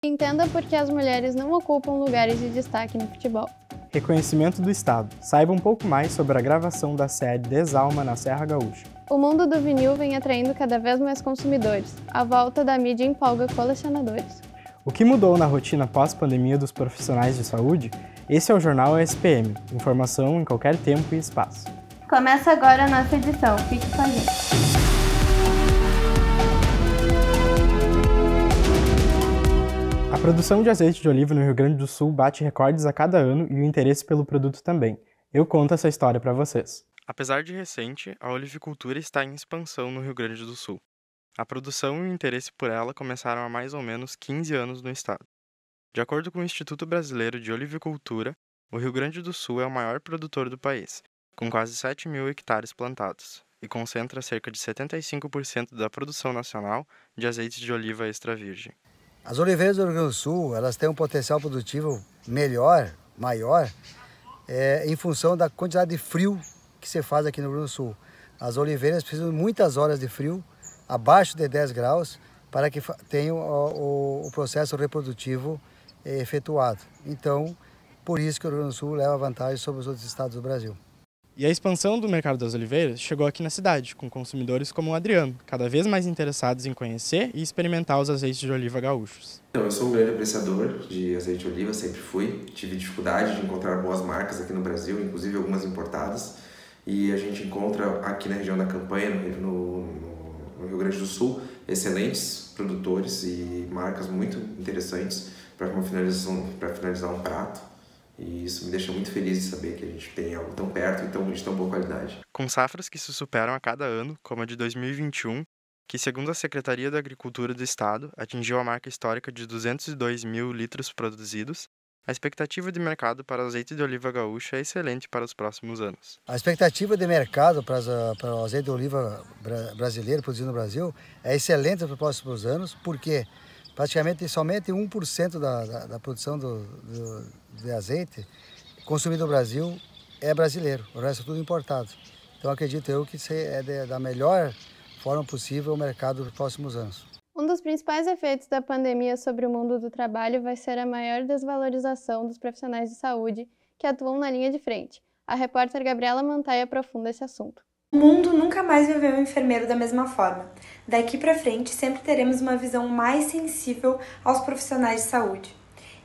Entenda por que as mulheres não ocupam lugares de destaque no futebol. Reconhecimento do Estado. Saiba um pouco mais sobre a gravação da série Desalma na Serra Gaúcha. O mundo do vinil vem atraindo cada vez mais consumidores. A volta da mídia empolga colecionadores. O que mudou na rotina pós-pandemia dos profissionais de saúde? Esse é o Jornal SPM. Informação em qualquer tempo e espaço. Começa agora a nossa edição. Fique com a gente. A produção de azeite de oliva no Rio Grande do Sul bate recordes a cada ano e o interesse pelo produto também. Eu conto essa história para vocês. Apesar de recente, a olivicultura está em expansão no Rio Grande do Sul. A produção e o interesse por ela começaram há mais ou menos 15 anos no estado. De acordo com o Instituto Brasileiro de Olivicultura, o Rio Grande do Sul é o maior produtor do país, com quase 7.000 hectares plantados, e concentra cerca de 75% da produção nacional de azeite de oliva extra virgem. As oliveiras do Rio Grande do Sul, elas têm um potencial produtivo melhor, maior, em função da quantidade de frio que se faz aqui no Rio Grande do Sul. As oliveiras precisam de muitas horas de frio, abaixo de 10 graus, para que tenham o processo reprodutivo efetuado. Então, por isso que o Rio Grande do Sul leva vantagem sobre os outros estados do Brasil. E a expansão do mercado das oliveiras chegou aqui na cidade, com consumidores como o Adriano, cada vez mais interessados em conhecer e experimentar os azeites de oliva gaúchos. Eu sou um grande apreciador de azeite de oliva, sempre fui. Tive dificuldade de encontrar boas marcas aqui no Brasil, inclusive algumas importadas. E a gente encontra aqui na região da Campanha, no Rio Grande do Sul, excelentes produtores e marcas muito interessantes para finalizar um prato. E isso me deixa muito feliz de saber que a gente tem algo tão perto e de tão boa qualidade. Com safras que se superam a cada ano, como a de 2021, que, segundo a Secretaria da Agricultura do Estado, atingiu a marca histórica de 202 mil litros produzidos, a expectativa de mercado para o azeite de oliva gaúcha é excelente para os próximos anos. A expectativa de mercado para o azeite de oliva brasileiro produzido no Brasil é excelente para os próximos anos, porque praticamente somente 1% da produção de azeite consumido no Brasil é brasileiro, o resto é tudo importado. Então acredito eu que é da melhor forma possível o mercado dos próximos anos. Um dos principais efeitos da pandemia sobre o mundo do trabalho vai ser a maior desvalorização dos profissionais de saúde que atuam na linha de frente. A repórter Gabriela Mantai aprofunda esse assunto. O mundo nunca mais vai ver um enfermeiro da mesma forma. Daqui para frente, sempre teremos uma visão mais sensível aos profissionais de saúde.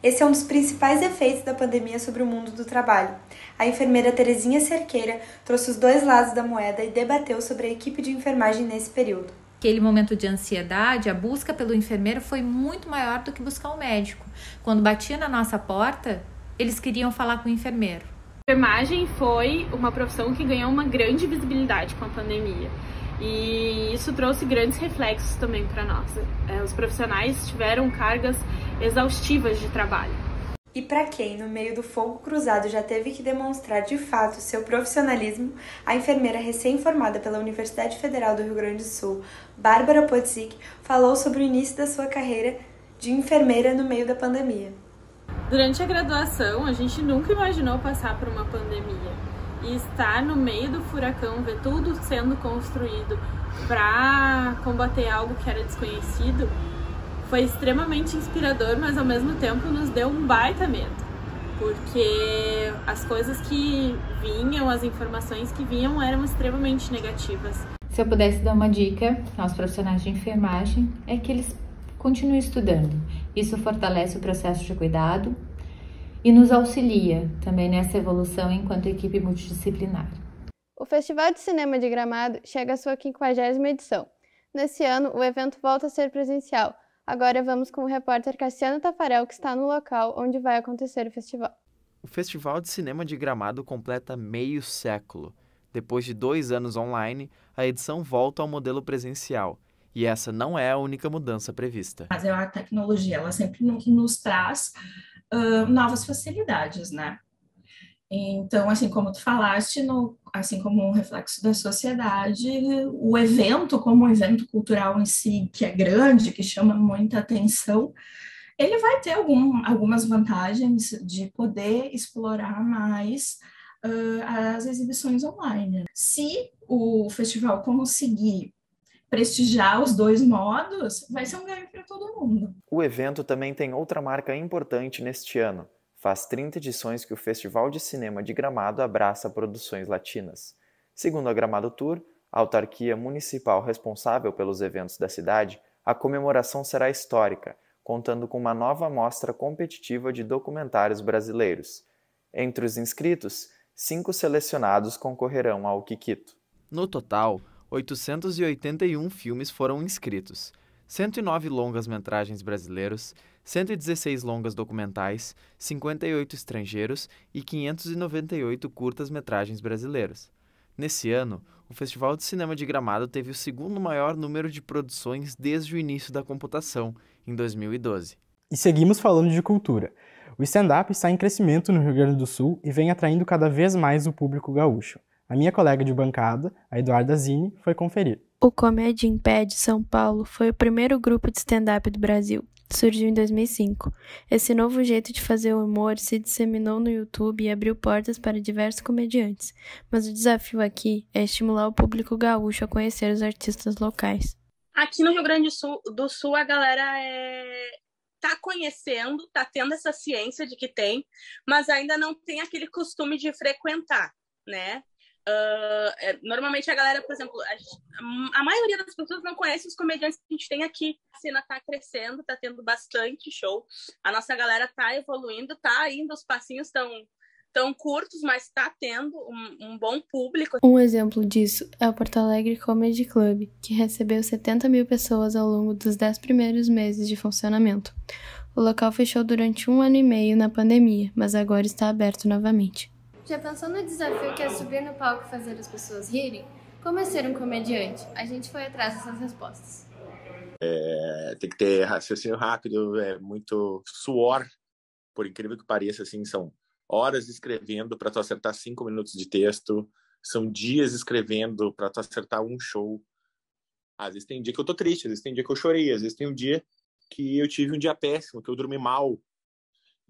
Esse é um dos principais efeitos da pandemia sobre o mundo do trabalho. A enfermeira Terezinha Cerqueira trouxe os dois lados da moeda e debateu sobre a equipe de enfermagem nesse período. Aquele momento de ansiedade, a busca pelo enfermeiro foi muito maior do que buscar um médico. Quando batia na nossa porta, eles queriam falar com o enfermeiro. A enfermagem foi uma profissão que ganhou uma grande visibilidade com a pandemia. E isso trouxe grandes reflexos também para nós. Os profissionais tiveram cargas exaustivas de trabalho. E para quem, no meio do fogo cruzado, já teve que demonstrar de fato seu profissionalismo, a enfermeira recém-formada pela Universidade Federal do Rio Grande do Sul, Bárbara Podzik, falou sobre o início da sua carreira de enfermeira no meio da pandemia. Durante a graduação, a gente nunca imaginou passar por uma pandemia. E estar no meio do furacão, ver tudo sendo construído para combater algo que era desconhecido, foi extremamente inspirador, mas ao mesmo tempo nos deu um baita medo. Porque as coisas que vinham, as informações que vinham eram extremamente negativas. Se eu pudesse dar uma dica aos profissionais de enfermagem, é que eles continuem estudando. Isso fortalece o processo de cuidado e nos auxilia também nessa evolução enquanto equipe multidisciplinar. O Festival de Cinema de Gramado chega à sua 50ª edição. Nesse ano, o evento volta a ser presencial. Agora vamos com o repórter Cassiano Tafarel, que está no local onde vai acontecer o festival. O Festival de Cinema de Gramado completa meio século. Depois de 2 anos online, a edição volta ao modelo presencial. E essa não é a única mudança prevista. Mas a tecnologia, ela sempre nos traz novas facilidades, né? Então, assim como tu falaste, assim como um reflexo da sociedade, o evento, como um evento cultural em si, que é grande, que chama muita atenção, ele vai ter algumas vantagens de poder explorar mais as exibições online. Se o festival conseguir prestigiar os dois modos, vai ser um ganho para todo mundo. O evento também tem outra marca importante neste ano. Faz 30 edições que o Festival de Cinema de Gramado abraça produções latinas. Segundo a Gramado Tour, a autarquia municipal responsável pelos eventos da cidade, a comemoração será histórica, contando com uma nova mostra competitiva de documentários brasileiros. Entre os inscritos, 5 selecionados concorrerão ao Kikito. No total, 881 filmes foram inscritos, 109 longas-metragens brasileiros, 116 longas documentais, 58 estrangeiros e 598 curtas-metragens brasileiras. Nesse ano, o Festival de Cinema de Gramado teve o segundo maior número de produções desde o início da computação, em 2012. E seguimos falando de cultura. O stand-up está em crescimento no Rio Grande do Sul e vem atraindo cada vez mais o público gaúcho. A minha colega de bancada, a Eduarda Zini, foi conferir. O Comédia em Pé de São Paulo foi o primeiro grupo de stand-up do Brasil. Surgiu em 2005. Esse novo jeito de fazer o humor se disseminou no YouTube e abriu portas para diversos comediantes. Mas o desafio aqui é estimular o público gaúcho a conhecer os artistas locais. Aqui no Rio Grande do Sul a galera tá conhecendo, tá tendo essa ciência de que tem, mas ainda não tem aquele costume de frequentar, né? Normalmente a galera, por exemplo, a maioria das pessoas não conhece os comediantes que a gente tem aqui. A cena tá crescendo, tá tendo bastante show. A nossa galera tá evoluindo, tá indo, os passinhos tão curtos, mas tá tendo um bom público. Um exemplo disso é o Porto Alegre Comedy Club, que recebeu 70 mil pessoas ao longo dos 10 primeiros meses de funcionamento. O local fechou durante 1 ano e meio na pandemia, mas agora está aberto novamente. Já pensou no desafio que é subir no palco e fazer as pessoas rirem? Como é ser um comediante? A gente foi atrás dessas respostas. Tem que ter raciocínio rápido, muito suor, por incrível que pareça, assim, são horas escrevendo para tu acertar 5 minutos de texto, são dias escrevendo para tu acertar um show. Às vezes tem dia que eu tô triste, às vezes tem dia que eu chorei, às vezes tem um dia que eu tive um dia péssimo, que eu dormi mal,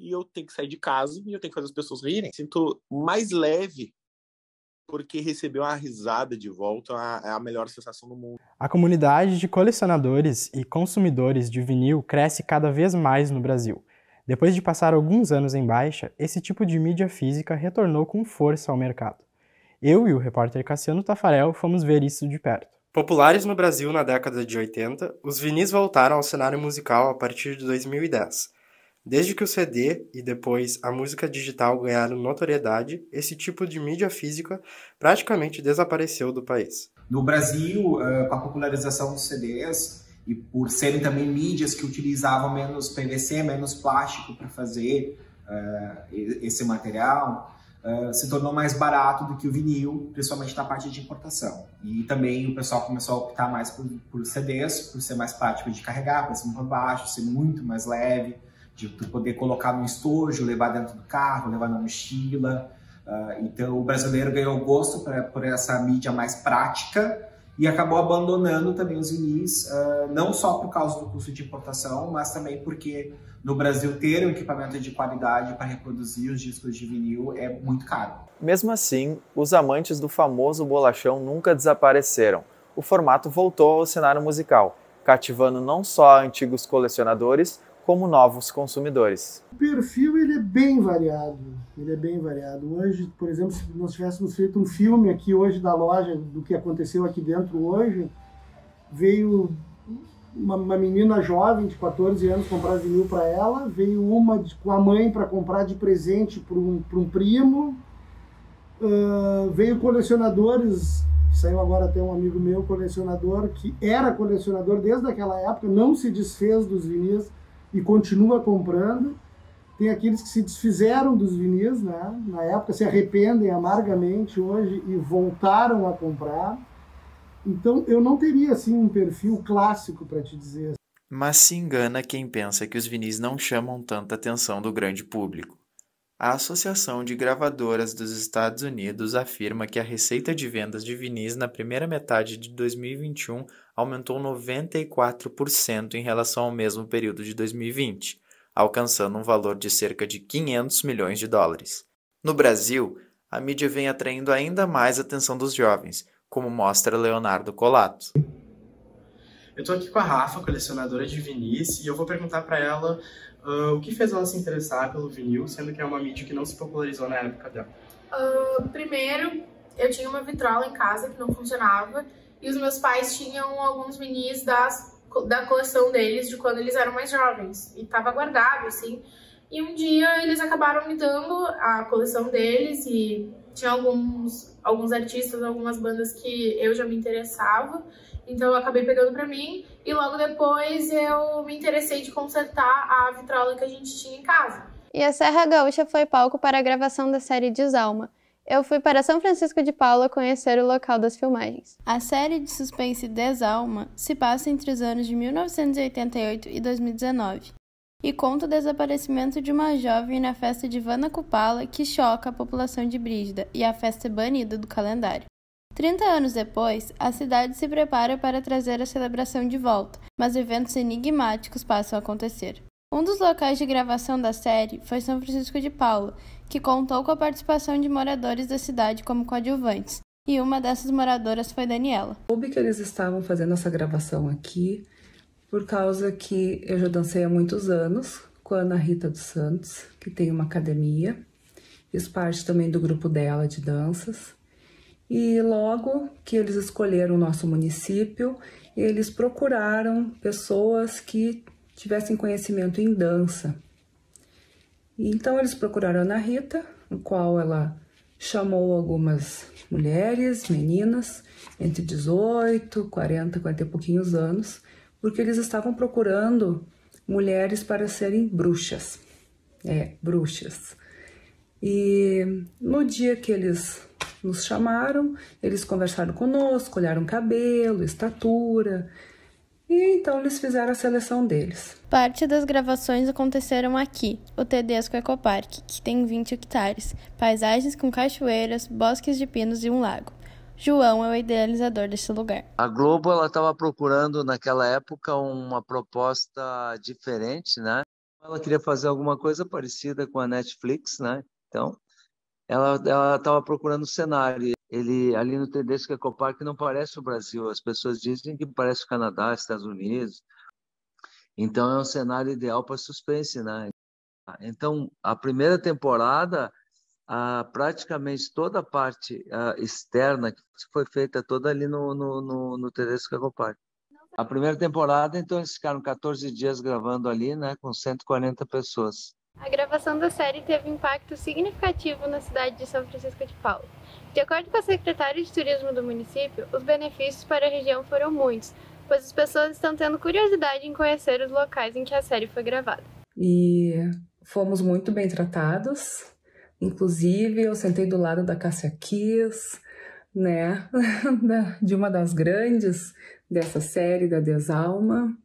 e eu tenho que sair de casa e eu tenho que fazer as pessoas rirem. Sinto mais leve, porque receber uma risada de volta é a melhor sensação do mundo. A comunidade de colecionadores e consumidores de vinil cresce cada vez mais no Brasil. Depois de passar alguns anos em baixa, esse tipo de mídia física retornou com força ao mercado. Eu e o repórter Cassiano Tafarel fomos ver isso de perto. Populares no Brasil na década de 80, os vinis voltaram ao cenário musical a partir de 2010. Desde que o CD e depois a música digital ganharam notoriedade, esse tipo de mídia física praticamente desapareceu do país. No Brasil, com a popularização dos CDs, e por serem também mídias que utilizavam menos PVC, menos plástico para fazer esse material, se tornou mais barato do que o vinil, principalmente na parte de importação. E também o pessoal começou a optar mais por CDs, por ser mais prático de carregar, para cima e para baixo, ser muito mais leve, de poder colocar no estojo, levar dentro do carro, levar na mochila. Então o brasileiro ganhou gosto por essa mídia mais prática e acabou abandonando também os vinis, não só por causa do custo de importação, mas também porque no Brasil ter um equipamento de qualidade para reproduzir os discos de vinil é muito caro. Mesmo assim, os amantes do famoso bolachão nunca desapareceram. O formato voltou ao cenário musical, cativando não só antigos colecionadores, como novos consumidores. O perfil ele é bem variado. Hoje, por exemplo, se nós tivéssemos feito um filme aqui hoje da loja, do que aconteceu aqui dentro hoje, veio uma menina jovem de 14 anos comprar vinil para ela, veio uma com a mãe para comprar de presente para um primo, veio colecionadores, saiu agora até um amigo meu, colecionador, que era colecionador desde aquela época, não se desfez dos vinis, e continua comprando. Tem aqueles que se desfizeram dos vinis, né? Na época, se arrependem amargamente hoje e voltaram a comprar. Então, eu não teria assim um perfil clássico para te dizer. Mas se engana quem pensa que os vinis não chamam tanta atenção do grande público. A Associação de Gravadoras dos Estados Unidos afirma que a receita de vendas de vinis na primeira metade de 2021 aumentou 94% em relação ao mesmo período de 2020, alcançando um valor de cerca de 500 milhões de dólares. No Brasil, a mídia vem atraindo ainda mais a atenção dos jovens, como mostra Leonardo Colato. Eu tô aqui com a Rafa, colecionadora de vinis, e eu vou perguntar para ela o que fez ela se interessar pelo vinil, sendo que é uma mídia que não se popularizou na época dela. Primeiro, eu tinha uma vitrola em casa que não funcionava, e os meus pais tinham alguns vinis da coleção deles de quando eles eram mais jovens, e tava guardado, assim. E um dia eles acabaram me dando a coleção deles, e tinha alguns artistas, algumas bandas que eu já me interessava, então eu acabei pegando pra mim, e logo depois eu me interessei de consertar a vitrola que a gente tinha em casa. E a Serra Gaúcha foi palco para a gravação da série Desalma. Eu fui para São Francisco de Paula conhecer o local das filmagens. A série de suspense Desalma se passa entre os anos de 1988 e 2019 e conta o desaparecimento de uma jovem na festa de Vana Kupala que choca a população de Brígida e a festa é banida do calendário. 30 anos depois, a cidade se prepara para trazer a celebração de volta, mas eventos enigmáticos passam a acontecer. Um dos locais de gravação da série foi São Francisco de Paula, que contou com a participação de moradores da cidade como coadjuvantes, e uma dessas moradoras foi Daniela. Soube que eles estavam fazendo essa gravação aqui por causa que eu já dancei há muitos anos com a Ana Rita dos Santos, que tem uma academia, fiz parte também do grupo dela de danças, e logo que eles escolheram o nosso município, eles procuraram pessoas que tivessem conhecimento em dança. Então eles procuraram a Ana Rita, no qual ela chamou algumas mulheres, meninas, entre 18, 40 e pouquinhos anos, porque eles estavam procurando mulheres para serem bruxas. Bruxas. E no dia que eles nos chamaram, eles conversaram conosco, olharam cabelo, estatura, e então eles fizeram a seleção deles. Parte das gravações aconteceram aqui, o Tedesco Ecopark, que tem 20 hectares, paisagens com cachoeiras, bosques de pinos e um lago. João é o idealizador desse lugar. A Globo estava procurando naquela época uma proposta diferente, né? Ela queria fazer alguma coisa parecida com a Netflix, né? Então, ela estava procurando um cenário. Ele ali no Tedesco Ecopark não parece o Brasil. As pessoas dizem que parece o Canadá, Estados Unidos. Então, é um cenário ideal para suspense, né? Então, a primeira temporada, praticamente toda a parte externa foi feita toda ali no Tedesco Ecopark. A primeira temporada, então, eles ficaram 14 dias gravando ali, né, com 140 pessoas. A gravação da série teve impacto significativo na cidade de São Francisco de Paula. De acordo com a secretária de Turismo do município, os benefícios para a região foram muitos, pois as pessoas estão tendo curiosidade em conhecer os locais em que a série foi gravada. E fomos muito bem tratados. Inclusive, eu sentei do lado da Cássia Kiss, né, de uma das grandes dessa série da Desalma,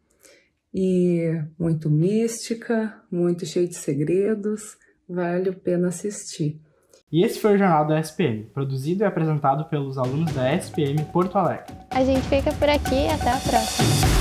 e muito mística, muito cheio de segredos, vale a pena assistir. E esse foi o Jornal da SPM, produzido e apresentado pelos alunos da SPM Porto Alegre. A gente fica por aqui e até a próxima!